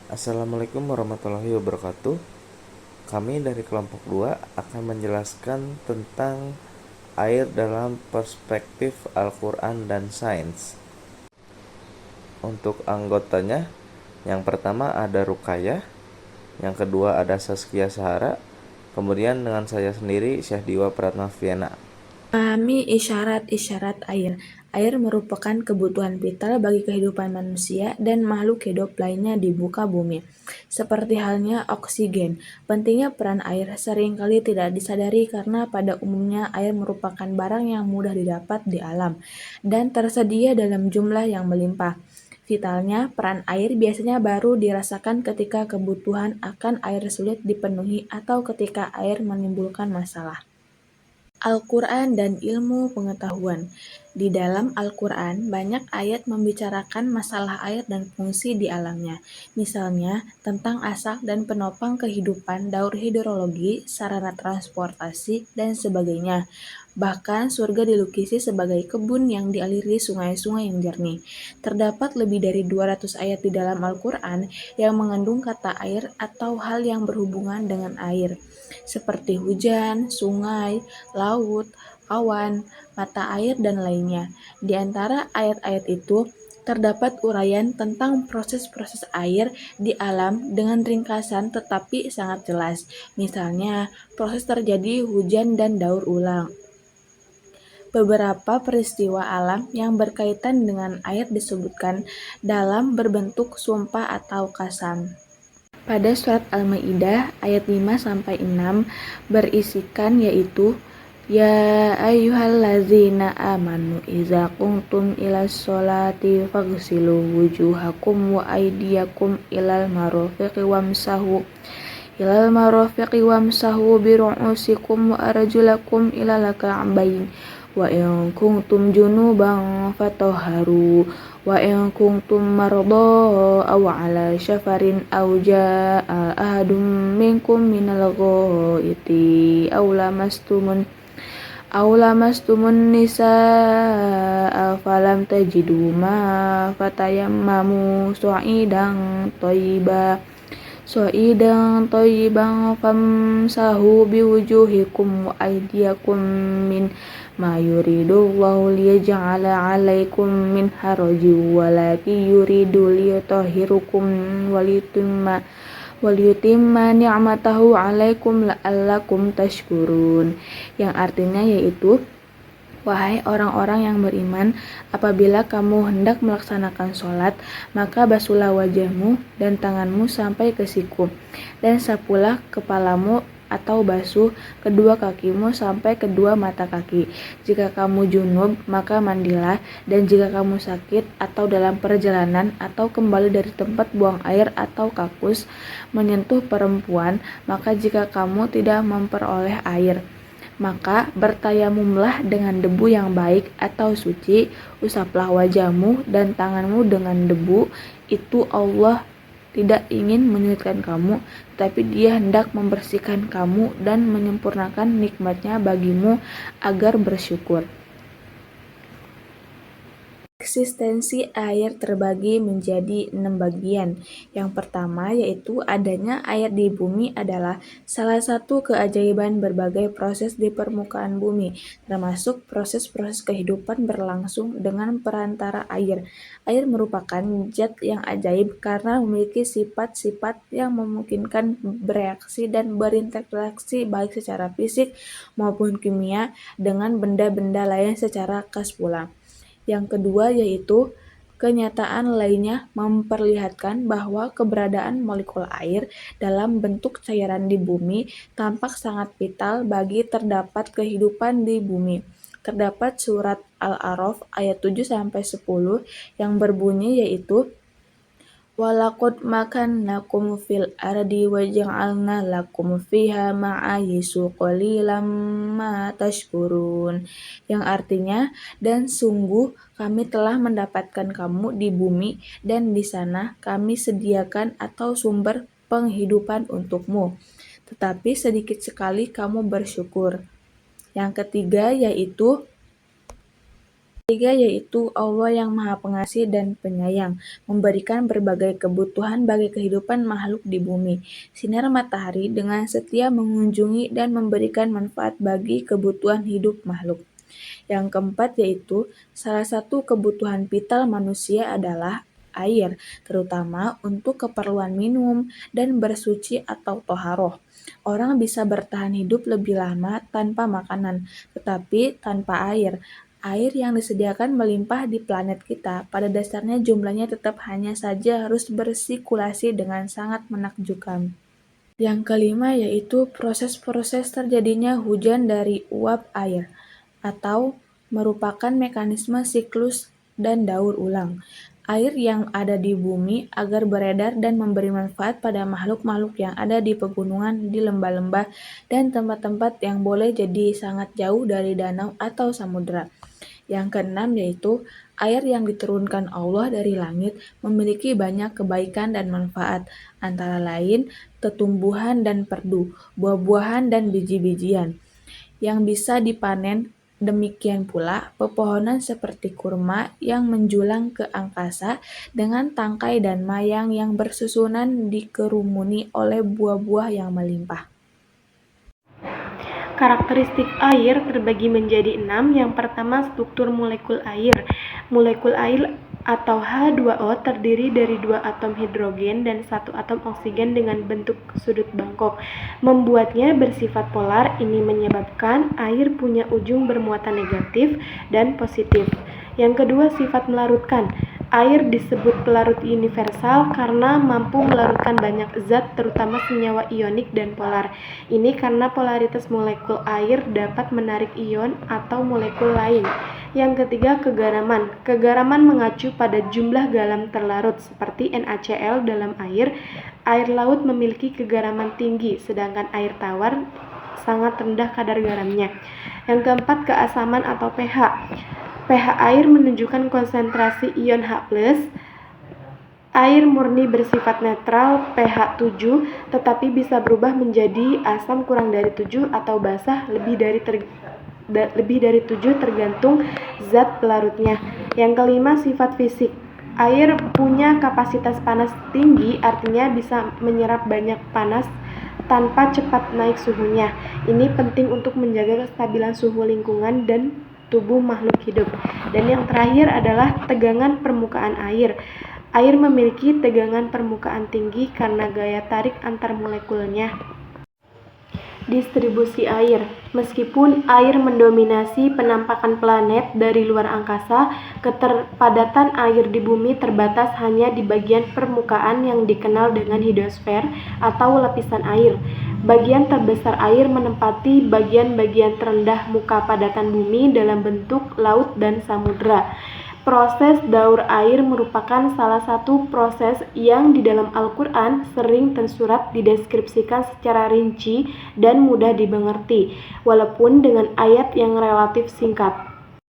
Assalamualaikum warahmatullahi wabarakatuh. Kami dari kelompok 2 akan menjelaskan tentang air dalam perspektif Al-Quran dan sains. Untuk anggotanya, yang pertama ada Rukayah, yang kedua ada Saskia Sahara, kemudian dengan saya sendiri Syekh Diwa Pratnaviana. Memahami isyarat-isyarat air. Air merupakan kebutuhan vital bagi kehidupan manusia dan makhluk hidup lainnya di muka bumi. Seperti halnya oksigen, pentingnya peran air seringkali tidak disadari karena pada umumnya air merupakan barang yang mudah didapat di alam dan tersedia dalam jumlah yang melimpah. Vitalnya, peran air biasanya baru dirasakan ketika kebutuhan akan air sulit dipenuhi atau ketika air menimbulkan masalah. Al-Quran dan ilmu pengetahuan. Di dalam Al-Quran, banyak ayat membicarakan masalah air dan fungsi di alamnya. Misalnya, tentang asal dan penopang kehidupan, daur hidrologi, sarana transportasi, dan sebagainya. Bahkan, surga dilukisi sebagai kebun yang dialiri sungai-sungai yang jernih. Terdapat lebih dari 200 ayat di dalam Al-Quran yang mengandung kata air atau hal yang berhubungan dengan air, seperti hujan, sungai, laut, awan, mata air, dan lainnya. Di antara ayat-ayat itu, terdapat uraian tentang proses-proses air di alam dengan ringkasan tetapi sangat jelas. Misalnya, proses terjadi hujan dan daur ulang. Beberapa peristiwa alam yang berkaitan dengan air disebutkan dalam berbentuk sumpah atau qasam. Pada surat Al-Maidah ayat 5-6 berisikan yaitu Ya ayyuhallazina amanu iza qumtum ilas sholati faghsilu wujuhakum wa aydiyakum ilal marafiqi wamsahu biru'usikum wa arjulakum ilal ka'bayn wa in kuntum junuban fatahharu wa in kuntum marda aw ala safarin aw jaa ahadum minkum minal ghaiti aw lamastumun nisaa falam tajidu ma fatayammamu sa'idan famsahu biwujuhikum wa aydiyakum min ma yuridullahu liyaj'ala 'alaikum min harajin walakin yuridu liyutahhirakum waliyutimma ni'matahu 'alaikum la'allakum tashkurun, yang artinya yaitu Wahai orang-orang yang beriman, apabila kamu hendak melaksanakan sholat, maka basuhlah wajahmu dan tanganmu sampai ke siku, dan sapulah kepalamu atau basuh kedua kakimu sampai kedua mata kaki. Jika kamu junub, maka mandilah, dan jika kamu sakit atau dalam perjalanan atau kembali dari tempat buang air atau kakus menyentuh perempuan, maka jika kamu tidak memperoleh air, maka bertayamumlah dengan debu yang baik atau suci, usaplah wajahmu dan tanganmu dengan debu. Itu Allah tidak ingin menyulitkan kamu, tetapi Dia hendak membersihkan kamu dan menyempurnakan nikmat-Nya bagimu agar bersyukur. Eksistensi air terbagi menjadi 6 bagian. Yang pertama yaitu adanya air di bumi adalah salah satu keajaiban berbagai proses di permukaan bumi, termasuk proses-proses kehidupan berlangsung dengan perantara air. Air merupakan zat yang ajaib karena memiliki sifat-sifat yang memungkinkan bereaksi dan berinteraksi baik secara fisik maupun kimia dengan benda-benda lain secara khas pula. Yang kedua yaitu kenyataan lainnya memperlihatkan bahwa keberadaan molekul air dalam bentuk cairan di bumi tampak sangat vital bagi terdapat kehidupan di bumi. Terdapat surat Al-A'raf ayat 7-10 yang berbunyi yaitu Walaqad makannakum fil ardi waja'alna lakum fiha ma'ayisu qalilan ma tashkurun, yang artinya dan sungguh kami telah mendapatkan kamu di bumi dan di sana kami sediakan atau sumber penghidupan untukmu, tetapi sedikit sekali kamu bersyukur. Yang ketiga yaitu Ketiga yaitu Allah yang Maha Pengasih dan Penyayang, memberikan berbagai kebutuhan bagi kehidupan makhluk di bumi. Sinar matahari dengan setia mengunjungi dan memberikan manfaat bagi kebutuhan hidup makhluk. Yang keempat yaitu salah satu kebutuhan vital manusia adalah air, terutama untuk keperluan minum dan bersuci atau toharoh. Orang bisa bertahan hidup lebih lama tanpa makanan, tetapi tanpa air. Air yang disediakan melimpah di planet kita, pada dasarnya jumlahnya tetap hanya saja harus bersirkulasi dengan sangat menakjubkan. Yang kelima yaitu proses-proses terjadinya hujan dari uap air, atau merupakan mekanisme siklus dan daur ulang air yang ada di bumi agar beredar dan memberi manfaat pada makhluk-makhluk yang ada di pegunungan, di lembah-lembah, dan tempat-tempat yang boleh jadi sangat jauh dari danau atau samudera. Yang keenam yaitu air yang diturunkan Allah dari langit memiliki banyak kebaikan dan manfaat, antara lain tetumbuhan dan perdu, buah-buahan dan biji-bijian yang bisa dipanen. Demikian pula pepohonan seperti kurma yang menjulang ke angkasa dengan tangkai dan mayang yang bersusunan dikerumuni oleh buah-buah yang melimpah. Karakteristik air terbagi menjadi 6. Yang pertama, struktur molekul air. Molekul air atau H2O terdiri dari 2 atom hidrogen dan 1 atom oksigen dengan bentuk sudut bangkok. Membuatnya bersifat polar, ini menyebabkan air punya ujung bermuatan negatif dan positif. Yang kedua, sifat melarutkan. Air disebut pelarut universal karena mampu melarutkan banyak zat, terutama senyawa ionik dan polar. Ini karena polaritas molekul air dapat menarik ion atau molekul lain. Yang ketiga, kegaraman. Kegaraman mengacu pada jumlah garam terlarut, seperti NaCl dalam air. Air laut memiliki kegaraman tinggi, sedangkan air tawar sangat rendah kadar garamnya. Yang keempat, keasaman atau pH. pH air menunjukkan konsentrasi ion H+. Air murni bersifat netral pH 7, tetapi bisa berubah menjadi asam kurang dari 7 atau basah lebih dari 7 tergantung zat pelarutnya. Yang kelima, sifat fisik. Air punya kapasitas panas tinggi, artinya bisa menyerap banyak panas tanpa cepat naik suhunya. Ini penting untuk menjaga kestabilan suhu lingkungan dan tubuh makhluk hidup. Dan yang terakhir adalah tegangan permukaan air. Air memiliki tegangan permukaan tinggi karena gaya tarik antar molekulnya. Distribusi air. Meskipun air mendominasi penampakan planet dari luar angkasa, keterpadatan air di bumi terbatas hanya di bagian permukaan yang dikenal dengan hidrosfer atau lapisan air. Bagian terbesar air menempati bagian-bagian terendah muka padatan bumi dalam bentuk laut dan samudera. Proses daur air merupakan salah satu proses yang di dalam Al-Quran sering tersurat dideskripsikan secara rinci dan mudah dimengerti, walaupun dengan ayat yang relatif singkat.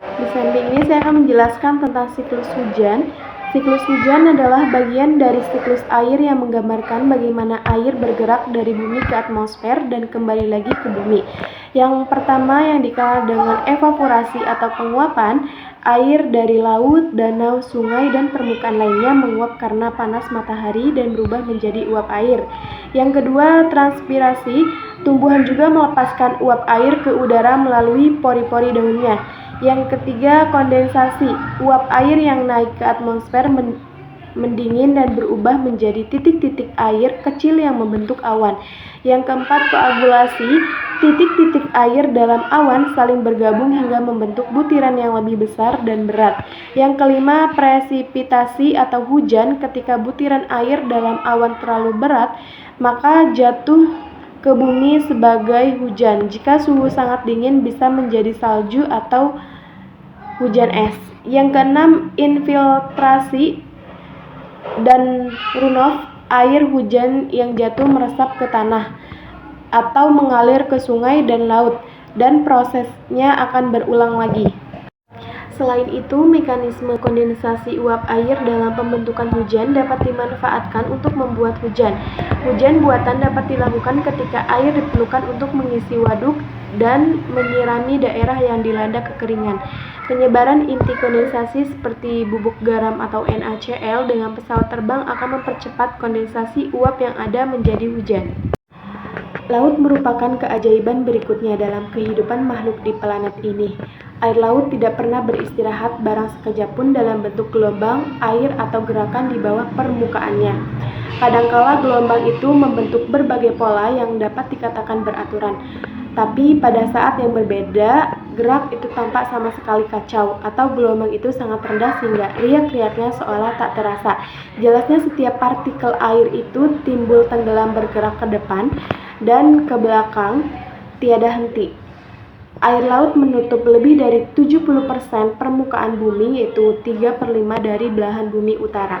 Di samping ini saya akan menjelaskan tentang siklus hujan. Siklus hujan adalah bagian dari siklus air yang menggambarkan bagaimana air bergerak dari bumi ke atmosfer dan kembali lagi ke bumi. Yang pertama yang dikenal dengan evaporasi atau penguapan, air dari laut, danau, sungai, dan permukaan lainnya menguap karena panas matahari dan berubah menjadi uap air. Yang kedua, transpirasi. Tumbuhan juga melepaskan uap air ke udara melalui pori-pori daunnya. Yang ketiga, kondensasi. Uap air yang naik ke atmosfer mendingin dan berubah menjadi titik-titik air kecil yang membentuk awan. Yang keempat, koagulasi. Titik-titik air dalam awan saling bergabung hingga membentuk butiran yang lebih besar dan berat. Yang kelima, presipitasi atau hujan. Ketika butiran air dalam awan terlalu berat, maka jatuh ke bumi sebagai hujan. Jika suhu sangat dingin, bisa menjadi salju atau hujan es. Yang keenam, infiltrasi dan runoff. Air hujan yang jatuh meresap ke tanah atau mengalir ke sungai dan laut, dan prosesnya akan berulang lagi. Selain itu, mekanisme kondensasi uap air dalam pembentukan hujan dapat dimanfaatkan untuk membuat hujan. Hujan buatan dapat dilakukan ketika air diperlukan untuk mengisi waduk dan menyirami daerah yang dilanda kekeringan. Penyebaran inti kondensasi seperti bubuk garam atau NaCl dengan pesawat terbang akan mempercepat kondensasi uap yang ada menjadi hujan. Laut merupakan keajaiban berikutnya dalam kehidupan makhluk di planet ini. Air laut tidak pernah beristirahat barang sekejap pun dalam bentuk gelombang, air, atau gerakan di bawah permukaannya. Kadangkala gelombang itu membentuk berbagai pola yang dapat dikatakan beraturan. Tapi pada saat yang berbeda, gerak itu tampak sama sekali kacau, atau gelombang itu sangat rendah sehingga riak-riaknya seolah tak terasa. Jelasnya setiap partikel air itu timbul tenggelam bergerak ke depan dan ke belakang tiada henti. Air laut menutup lebih dari 70% permukaan bumi, yaitu 3/5 dari belahan bumi utara.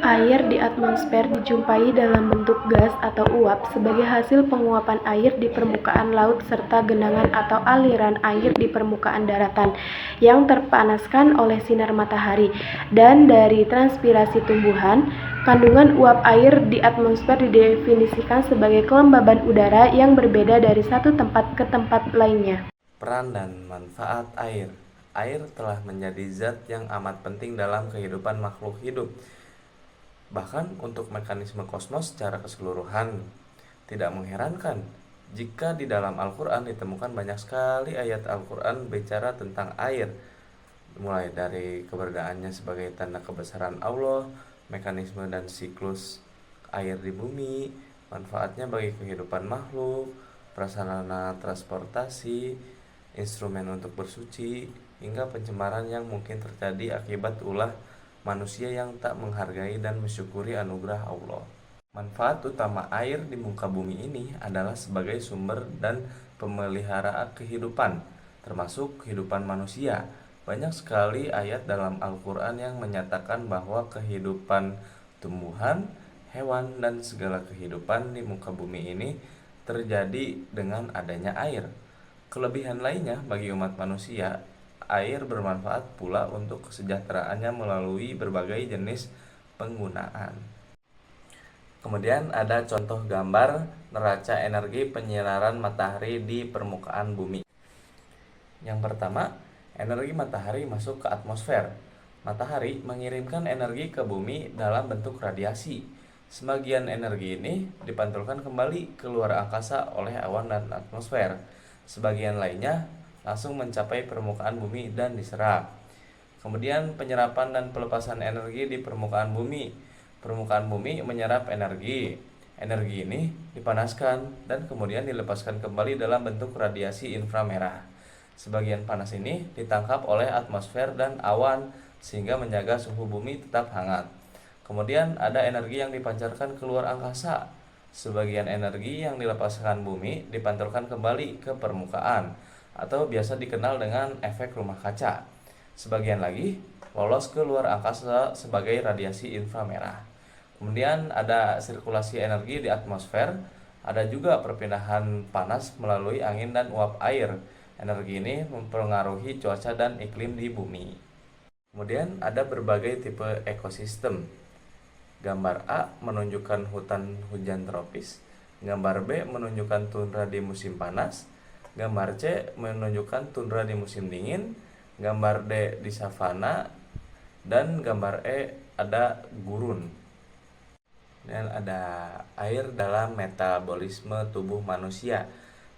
Air di atmosfer dijumpai dalam bentuk gas atau uap sebagai hasil penguapan air di permukaan laut serta genangan atau aliran air di permukaan daratan yang terpanaskan oleh sinar matahari. Dan dari transpirasi tumbuhan, kandungan uap air di atmosfer didefinisikan sebagai kelembaban udara yang berbeda dari satu tempat ke tempat lainnya. Peran dan manfaat air. Air telah menjadi zat yang amat penting dalam kehidupan makhluk hidup, bahkan untuk mekanisme kosmos secara keseluruhan. Tidak mengherankan jika di dalam Al-Quran ditemukan banyak sekali ayat Al-Quran bicara tentang air, mulai dari keberadaannya sebagai tanda kebesaran Allah, mekanisme dan siklus air di bumi, manfaatnya bagi kehidupan makhluk, prasarana transportasi, instrumen untuk bersuci, hingga pencemaran yang mungkin terjadi akibat ulah manusia yang tak menghargai dan mensyukuri anugerah Allah. Manfaat utama air di muka bumi ini adalah sebagai sumber dan pemelihara kehidupan, termasuk kehidupan manusia. Banyak sekali ayat dalam Al-Quran yang menyatakan bahwa kehidupan tumbuhan, hewan, dan segala kehidupan di muka bumi ini terjadi dengan adanya air. Kelebihan lainnya bagi umat manusia, air bermanfaat pula untuk kesejahteraannya melalui berbagai jenis penggunaan. Kemudian ada contoh gambar neraca energi penyinaran matahari di permukaan bumi. Yang pertama, energi matahari masuk ke atmosfer. Matahari mengirimkan energi ke bumi dalam bentuk radiasi. Sebagian energi ini dipantulkan kembali ke luar angkasa oleh awan dan atmosfer. Sebagian lainnya langsung mencapai permukaan bumi dan diserap. Kemudian penyerapan dan pelepasan energi di permukaan bumi. Permukaan bumi menyerap energi. Energi ini dipanaskan dan kemudian dilepaskan kembali dalam bentuk radiasi inframerah. Sebagian panas ini ditangkap oleh atmosfer dan awan sehingga menjaga suhu bumi tetap hangat. Kemudian ada energi yang dipancarkan keluar angkasa. Sebagian energi yang dilepaskan bumi dipantulkan kembali ke permukaan, atau biasa dikenal dengan efek rumah kaca. Sebagian lagi lolos ke luar angkasa sebagai radiasi inframerah. Kemudian ada sirkulasi energi di atmosfer, ada juga perpindahan panas melalui angin dan uap air. Energi ini mempengaruhi cuaca dan iklim di bumi. Kemudian ada berbagai tipe ekosistem. Gambar A menunjukkan hutan hujan tropis, gambar B menunjukkan tundra di musim panas, gambar C menunjukkan tundra di musim dingin, gambar D di savana, dan gambar E ada gurun. Dan ada air dalam metabolisme tubuh manusia.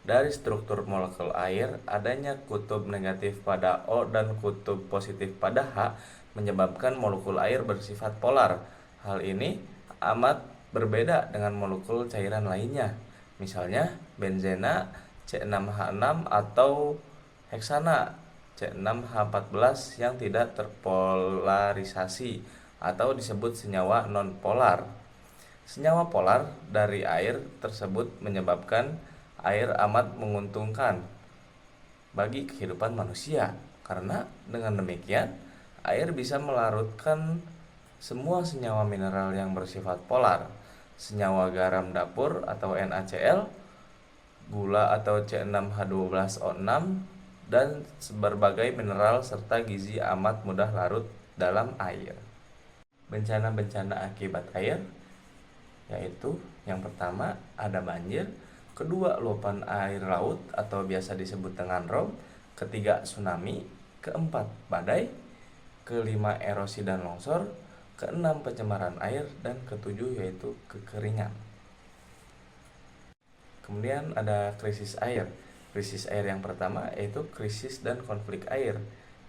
Dari struktur molekul air, adanya kutub negatif pada O dan kutub positif pada H menyebabkan molekul air bersifat polar. Hal ini amat berbeda dengan molekul cairan lainnya, misalnya benzena C6H6 atau heksana C6H14 yang tidak terpolarisasi atau disebut senyawa non-polar. Senyawa polar dari air tersebut menyebabkan air amat menguntungkan bagi kehidupan manusia, karena dengan demikian air bisa melarutkan semua senyawa mineral yang bersifat polar, senyawa garam dapur atau NaCl, gula atau C6H12O6, dan berbagai mineral serta gizi amat mudah larut dalam air. Bencana-bencana akibat air yaitu yang pertama ada banjir, kedua luapan air laut atau biasa disebut dengan rob, ketiga tsunami, keempat badai, kelima erosi dan longsor, keenam pencemaran air, dan ketujuh yaitu kekeringan. Kemudian ada krisis air. Krisis air yang pertama yaitu krisis dan konflik air.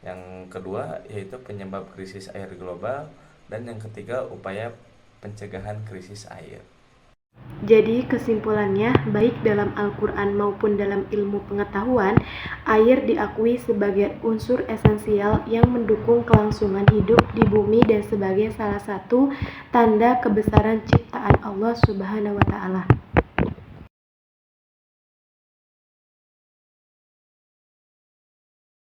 Yang kedua yaitu penyebab krisis air global, dan yang ketiga upaya pencegahan krisis air. Jadi kesimpulannya, baik dalam Al-Quran maupun dalam ilmu pengetahuan, air diakui sebagai unsur esensial yang mendukung kelangsungan hidup di bumi dan sebagai salah satu tanda kebesaran ciptaan Allah Subhanahu wa Ta'ala.